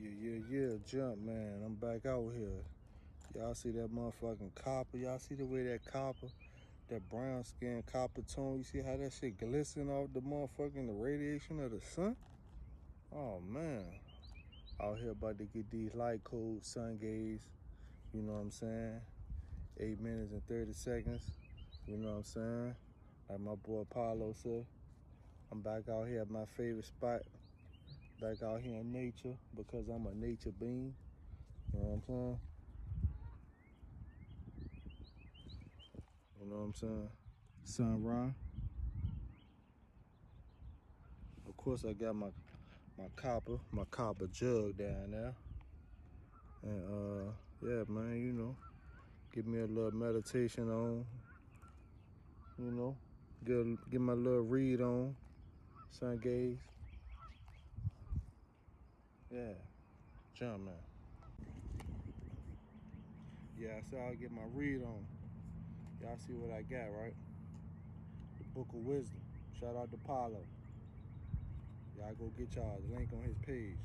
Yeah, jump, man. I'm back out here. Y'all see that motherfucking copper? Y'all see the way that copper, that brown skin copper tone, you see how that shit glisten off the motherfucking the radiation of the sun? Oh, man. Out here about to get these light cold sun gaze, you know what I'm saying? 8 minutes and 30 seconds, you know what I'm saying? Like my boy Paulo said, I'm back out here at my favorite spot. Back out here in nature because I'm a nature being. You know what I'm saying? You know what I'm saying? Sunrise. Of course I got my copper jug down there. And yeah, man, you know, give me a little meditation on, you know, get my little read on, sun gaze. Yeah, jump, man. Yeah, so I'll get my read on. Y'all see what I got, right? The Book of Wisdom. Shout out to Paulo. Y'all go get y'all the link on his page.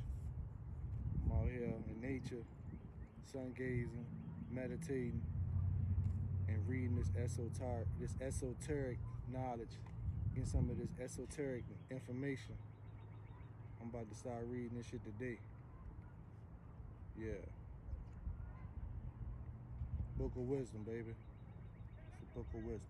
I'm out here in nature, sun gazing, meditating, and reading this esoteric knowledge, getting some of this esoteric information. I'm about to start reading this shit today. Yeah. Book of Wisdom, baby. It's the Book of Wisdom.